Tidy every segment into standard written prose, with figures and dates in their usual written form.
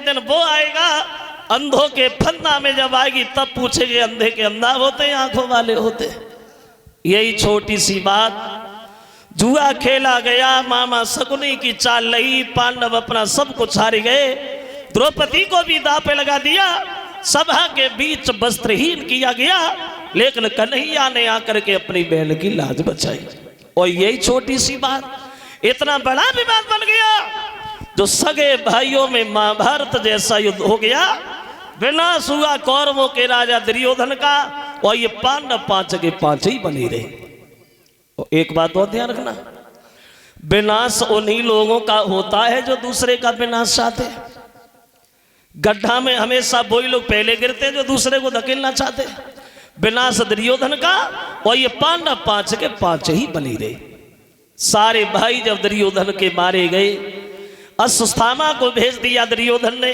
दिन वो आएगा अंधों के फंदा में जब आएगी तब पूछेंगे अंधे के अंधा होते आंखों वाले होते। यही छोटी सी बात, जुआ खेला गया, मामा शकुनी की चाल लही, पांडव अपना सब कुछ हार गए, द्रौपदी को भी दांव पे लगा दिया, सभा के बीच वस्त्रहीन किया गया, लेकिन कन्हैया ने आकर के अपनी बहन की लाज बचाई। और यही छोटी सी बात इतना बड़ा विवाद बन गया, जो सगे भाइयों में महाभारत जैसा युद्ध हो गया, विनाश हुआ कौरवों के राजा दुर्योधन का, और ये पांडव 5 के 5 ही बने रहे। और एक बात और ध्यान रखना, विनाश उन्हीं लोगों का होता है जो दूसरे का विनाश चाहते हैं। गड्ढा में हमेशा वही लोग पहले गिरते हैं जो दूसरे को धकेलना चाहते हैं। विनाश दुर्योधन का, और ये पांडव 5 के 5 ही बने रहे। सारे भाई जब दुर्योधन के मारे गए, अश्वत्थामा को भेज दिया दुर्योधन ने,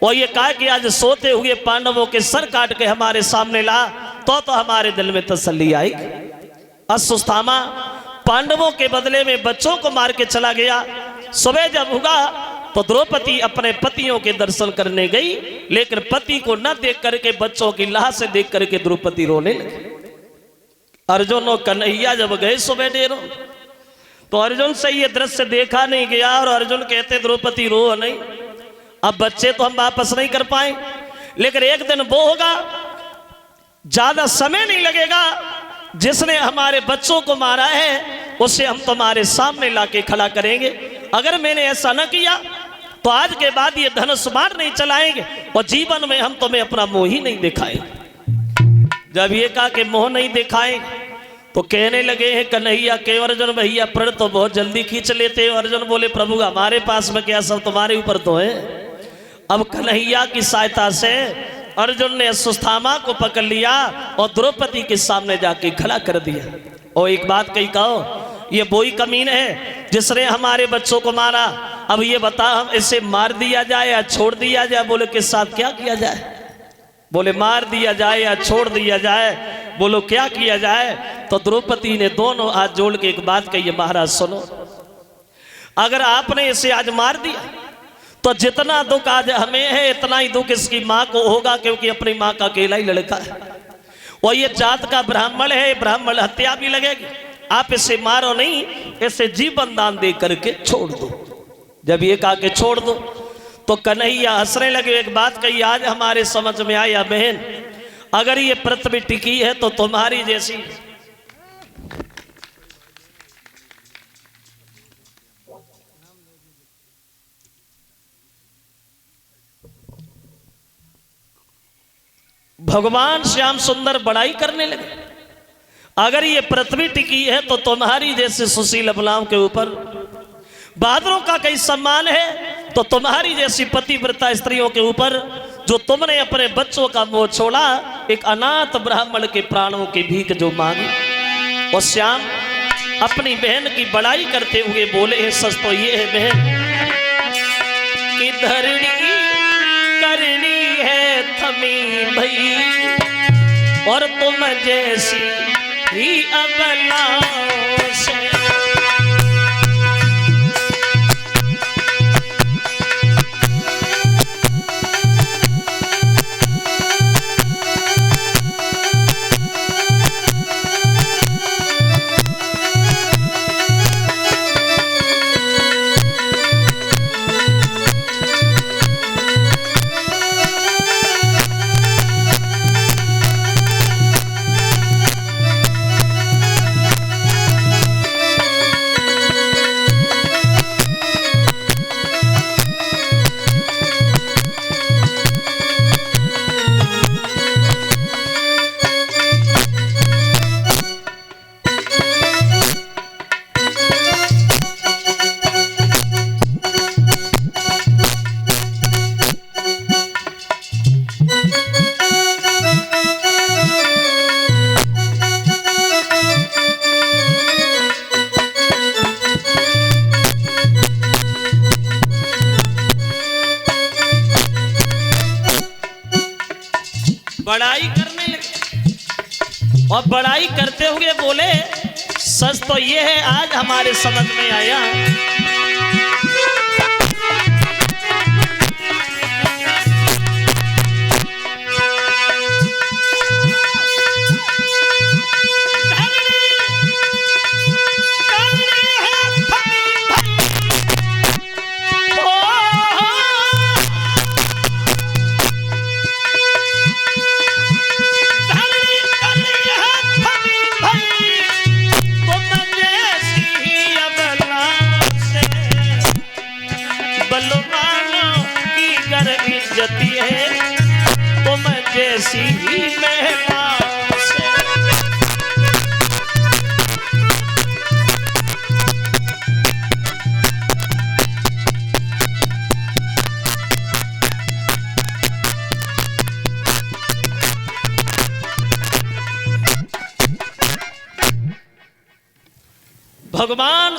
और ये कहा कि आज सोते हुए पांडवों के सर काट के हमारे सामने ला, तो हमारे दिल में तसल्ली आएगी। अश्वत्थामा पांडवों के बदले में बच्चों को मार के चला गया। सुबह जब हुआ तो द्रौपदी अपने पतियों के दर्शन करने गई, लेकिन पति को न देख करके बच्चों की लाश से देख करके द्रौपदी रोने लगी। अर्जुन और कन्हैया जब गए सुबह डेरों, तो अर्जुन से ये दृश्य देखा नहीं गया, और अर्जुन कहते द्रौपदी रो नहीं, अब बच्चे तो हम वापस नहीं कर पाए, लेकिन एक दिन वो होगा, ज्यादा समय नहीं लगेगा, जिसने हमारे बच्चों को मारा है उसे हम तुम्हारे सामने लाके खड़ा करेंगे। अगर मैंने ऐसा न किया तो आज के बाद ये धनुष बाण नहीं चलाएंगे, और जीवन में हम तुम्हें अपना मुंह ही नहीं दिखाएंगे। जब ये कहा कि मुंह नहीं दिखाएं, तो कहने लगे हैं कन्हैया के अर्जुन भैया प्रण तो बहुत जल्दी खींच लेते हो। अर्जुन बोले प्रभु हमारे पास में क्या, सब तुम्हारे ऊपर तो है। अब कन्हैया की सहायता से अर्जुन ने अश्वत्थामा को पकड़ लिया और द्रौपदी के सामने जाके खड़ा कर दिया। और एक बात कही कहो, ये वही कमीन है जिसने हमारे बच्चों को मारा, अब ये बता हम इसे मार दिया जाए या छोड़ दिया जाए? बोले किस साथ क्या किया जाए? बोले मार दिया जाए या छोड़ दिया जाए? बोलो क्या किया जाए? तो द्रौपदी ने दोनों हाथ जोड़ के एक बात कही, महाराज सुनो, अगर आपने इसे आज मार दिया तो जितना दुख आज हमें है इतना ही दुख इसकी माँ को होगा, क्योंकि अपनी माँ का अकेला ही लड़का है, और ये जात का ब्राह्मण है, ब्राह्मण हत्या भी लगेगी। आप इसे मारो नहीं, इसे जीवन दान दे करके छोड़ दो। जब ये कहा के छोड़ दो तो कन्हैया हंसने लगे। एक बात कही आज हमारे समझ में आया बहन, अगर ये पृथ्वी टिकी है तो तुम्हारी जैसी भगवान श्याम सुंदर बड़ाई करने लगे। अगर ये पृथ्वी टिकी है तो तुम्हारी जैसे सुशील अबलाओं के ऊपर बहादुरों का कई सम्मान है, तो तुम्हारी जैसी पतिव्रता स्त्रियों के ऊपर जो तुमने अपने बच्चों का मोह छोड़ा, एक अनाथ ब्राह्मण के प्राणों की भीख जो मांगी। और श्याम अपनी बहन की बड़ाई करते हुए बोले हैं, सच तो ये है बहन कि धरणी करनी है थमी भई, और तुम जैसी ही अबलाओं से बड़ाई करने लगे। और बड़ाई करते हुए बोले, सच तो ये है आज हमारे समझ में आया इज्जती है तुम जैसी ही मेहमान से। भगवान